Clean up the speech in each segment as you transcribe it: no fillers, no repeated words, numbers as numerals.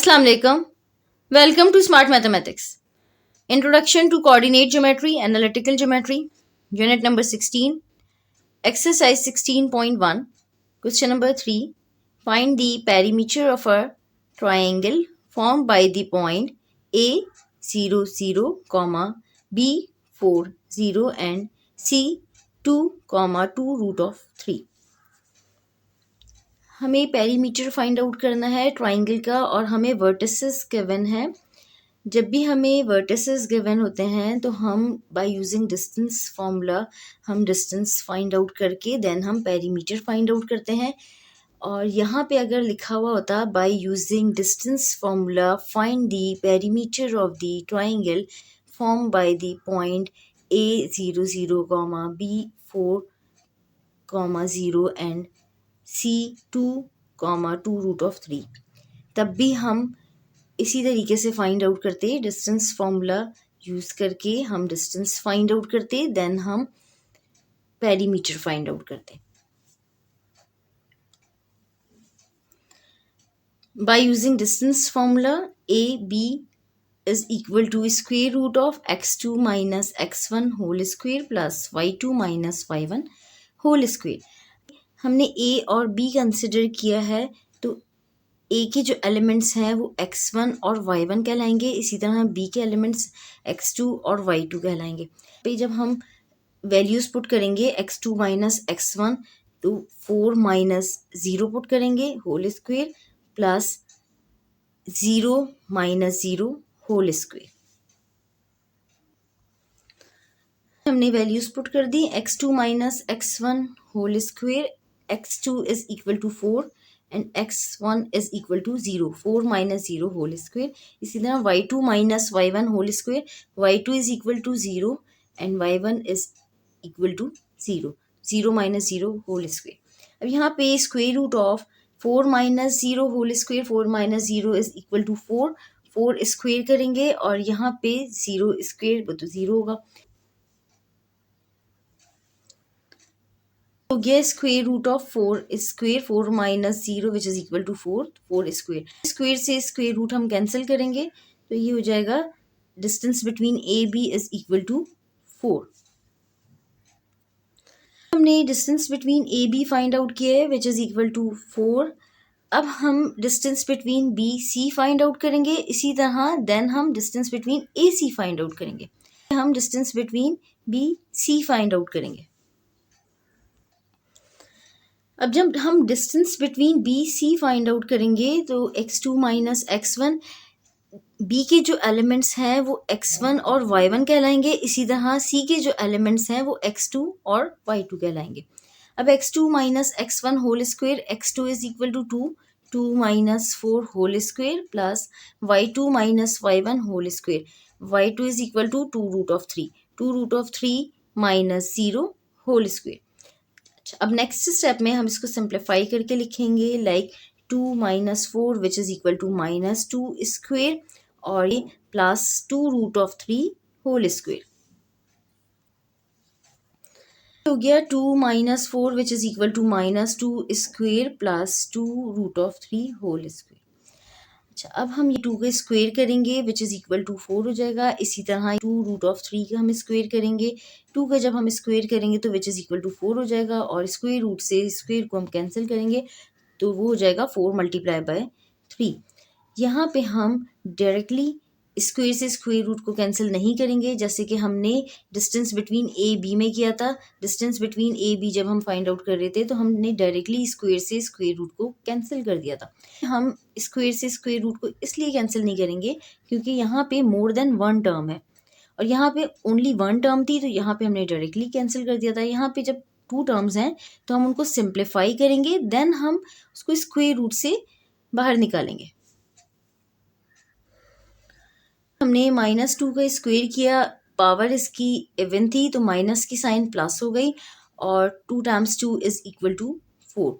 Assalamu alaikum. Welcome to Smart Mathematics. Introduction to Coordinate Geometry, Analytical Geometry, Unit number 16, Exercise 16.1, Question number 3. Find the perimeter of a triangle formed by the point A 0, 0, B 4, 0 and C 2, 2 root of 3. हमें perimeter find out करना है triangle का और हमें vertices given है। जब भी हमें वर्टिसेस गिवन होते हैं तो हम बाय यूजिंग डिस्टेंस फार्मूला हम डिस्टेंस फाइंड आउट करके देन हम पेरीमीटर फाइंड आउट करते हैं। और यहाँ पे अगर लिखा हुआ होता by using distance formula find the perimeter of the triangle form by the point A 0, 0, B 4, 0 and C 2, 2 root of 3, तब भी हम इसी तरीके से फाइंड आउट करते, डिस्टेंस फॉर्मूला यूज़ करके हम डिस्टेंस फाइंड आउट करते, देन हम पेरीमीटर फाइंड आउट करते। By using distance formula A B is equal to square root of x2 minus x1 whole square plus y2 minus y1 whole square. हमने A और be consider किया है तो ए के जो एलिमेंट्स हैं वो x1 और y1 कहलाएंगे, इसी तरह बी के एलिमेंट्स x2 और y2 कहलाएंगे। पे जब हम वैल्यूज़ पुट करेंगे x2 माइनस x1 तो 4 माइनस 0 पुट करेंगे whole square plus 0 minus 0 whole square. हमने वैल्यूज़ पुट कर दी, x2 minus x1 whole square, x2 is equal to 4 and x1 is equal to 0, 4 minus 0 whole square। इसी तरह y2 minus y1 whole square, y2 is equal to 0 and y1 is equal to 0, 0 minus 0 whole square। अब यहाँ पे square root of 4 minus 0 whole square, 4 minus 0 is equal to 4, 4 square करेंगे और यहाँ पे 0 square तो 0 होगा, तो गया square root of 4 square, 4 minus 0 which is equal to 4, 4 square. Square से स्क्वेयर रूट हम कैंसिल करेंगे तो ये हो जाएगा distance between A B is equal to 4। हमने distance between A B find out किया है विच इज इक्वल टू 4। अब हम distance between B C find out करेंगे, इसी तरह देन हम distance between A C find out करेंगे। हम distance between B C find out करेंगे। अब जब हम distance between B C find out करेंगे तो x2 माइनस x1, बी के जो एलिमेंट्स हैं वो x1 और y1 कहलाएंगे, इसी तरह सी के जो एलिमेंट्स हैं वो x2 और y2 कहलाएंगे। अब x2 minus x1 whole square, x2 is equal to 2, 2 minus 4 whole square plus y2 minus y1 whole square, y2 is equal to 2 root of 3, 2 root of 3 minus 0 whole square. अब next step में हम इसको simplify करके लिखेंगे like 2 minus 4 which is equal to minus 2 square और ये plus 2 root of 3 whole square हो गया 2 minus 4 which is equal to minus 2 square plus 2 root of 3 whole square. अच्छा, अब हम ये 2 का स्क्वेयर करेंगे विच इज़ इक्वल टू 4 हो जाएगा, इसी तरह 2 रूट ऑफ 3 का हम स्क्वेयर करेंगे, 2 का जब हम स्क्वेयर करेंगे तो विच इज़ इक्वल टू 4 हो जाएगा और स्क्वेयर रूट से स्क्वेयर को हम कैंसिल करेंगे तो वो हो जाएगा 4 मल्टीप्लाई बाय 3। यहाँ पे हम डायरेक्टली स्क्वेयर से स्क्वेयर रूट को कैंसिल नहीं करेंगे, जैसे कि हमने डिस्टेंस बिटवीन ए बी में किया था। डिस्टेंस बिटवीन ए बी जब हम फाइंड आउट कर रहे थे तो हमने डायरेक्टली स्क्वेयर से स्क्वेयर रूट को कैंसिल कर दिया था। हम स्क्वेयर से स्क्वेयर रूट को इसलिए कैंसिल नहीं करेंगे क्योंकि यहाँ पे मोर देन 1 टर्म है और यहाँ पे ओनली 1 टर्म थी, तो यहाँ पे हमने डायरेक्टली कैंसिल कर दिया था। यहाँ पे जब 2 टर्म्स हैं तो हम उनको सिंप्लीफाई करेंगे, देन हम उसको स्क्वेयर रूट से बाहर निकालेंगे। हमने माइनस 2 का स्क्वेयर किया, पावर इसकी इवन थी तो माइनस की साइन प्लस हो गई और 2 टाइम्स 2 इज इक्वल टू 4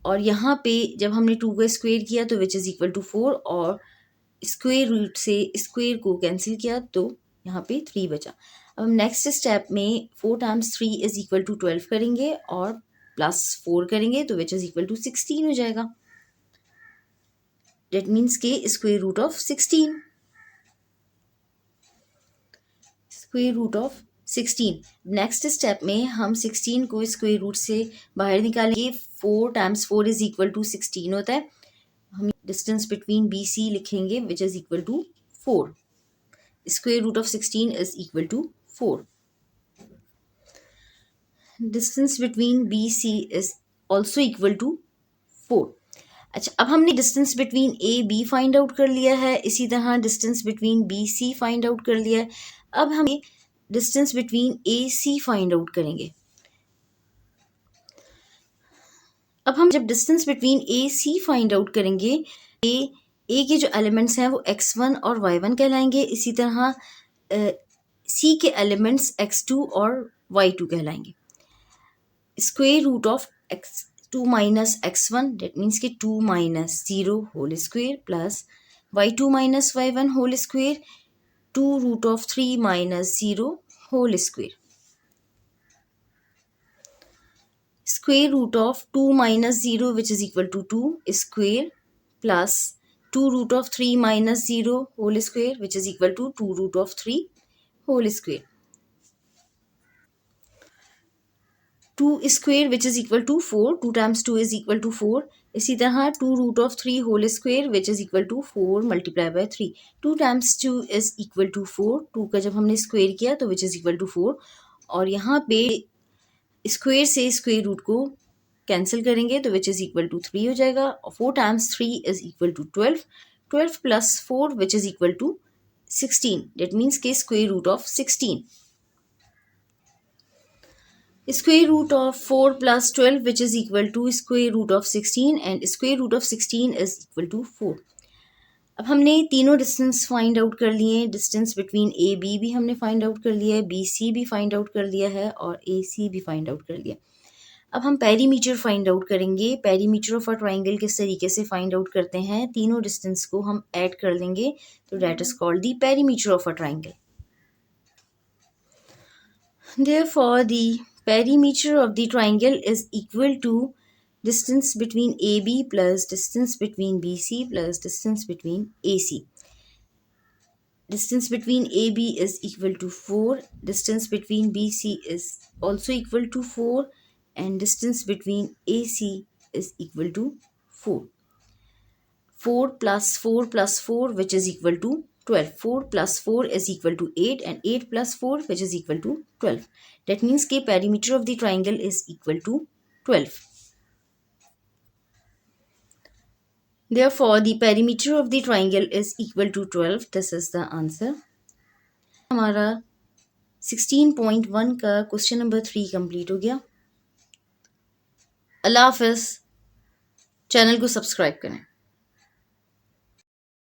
और यहाँ पे जब हमने 2 का स्क्वेयर किया तो विच इज़ इक्वल टू 4 और स्क्वेयर रूट से स्क्वेयर को कैंसिल किया तो यहाँ पे 3 बचा। अब हम नेक्स्ट स्टेप में 4 टाइम्स 3 इज इक्वल टू 12 करेंगे और प्लस 4 करेंगे तो विच इज़ इक्वल टू 16 हो जाएगा। डेट मीन्स के square root of 16, square root of 16। Next step में हम 16 को स्क्वायर रूट से बाहर निकालेंगे। 4 टाइम्स 4 इज इक्वल टू 16 होता है। हम डिस्टेंस बिटवीन बी सी लिखेंगे which is equal to 4। Square root of 16 is equal to 4। Distance between B C is also equal to 4। अच्छा, अब हमने distance between A B find out कर लिया है, इसी तरह distance between B C find out कर लिया है। अब हमें distance between A C find out करेंगे। अब हम जब distance between A C find out करेंगे, ए के जो एलिमेंट्स हैं वो x1 और y1 कहलाएंगे, इसी तरह सी के एलिमेंट्स x2 और y2 कहलाएंगे। Square root of x2 minus x1 that means के 2 minus 0 whole square plus y2 minus y1 whole square 2 root of 3 minus 0 whole square. Square root of 2 minus 0 which is equal to 2 square plus 2 root of 3 minus 0 whole square which is equal to 2 root of 3 whole square. 2 square which is equal to 4, 2 times 2 is equal to 4. इसी तरह 2 root of 3 whole square which is equal to 4 multiplied by 3. 2 times 2 is equal to 4. 2 का जब हमने square किया तो which is equal to 4, और यहाँ पे स्क्वेयर से स्क्वेयर रूट को कैंसिल करेंगे तो विच इज़ इक्वल टू 3 हो जाएगा। 4 times 3 is equal to 12, 12 plus 4 which is equal to 16, that means के square root of 16। Square root of 4 plus 12 which is equal to square root of 16 and square root of 16 is equal to 4। अब हमने तीनों distance find out कर लिए हैं। Distance between A B भी हमने find out कर लिया है, बी सी भी फाइंड आउट कर लिया है और ए सी भी फाइंड आउट कर लिया। अब हम पेरीमीटर फाइंड आउट करेंगे। पेरीमीटर ऑफ अ ट्राइंगल किस तरीके से फाइंड आउट करते हैं, तीनों डिस्टेंस को हम ऐड कर लेंगे तो that is called the perimeter of a triangle. Therefore the perimeter of the triangle is equal to distance between AB plus distance between BC plus distance between AC. Distance between AB is equal to 4, distance between BC is also equal to 4 and distance between AC is equal to 4. 4 plus 4 plus 4 which is equal to 12. 4 plus 4 is equal to 8 and 8 plus 4 which is equal to 12. That means the perimeter of the triangle is equal to 12. Therefore, the perimeter of the triangle is equal to 12. This is the answer. हमारा 16.1 का question number 3 complete हो गया। अल्लाह हाफ़िज़। Channel को subscribe करें।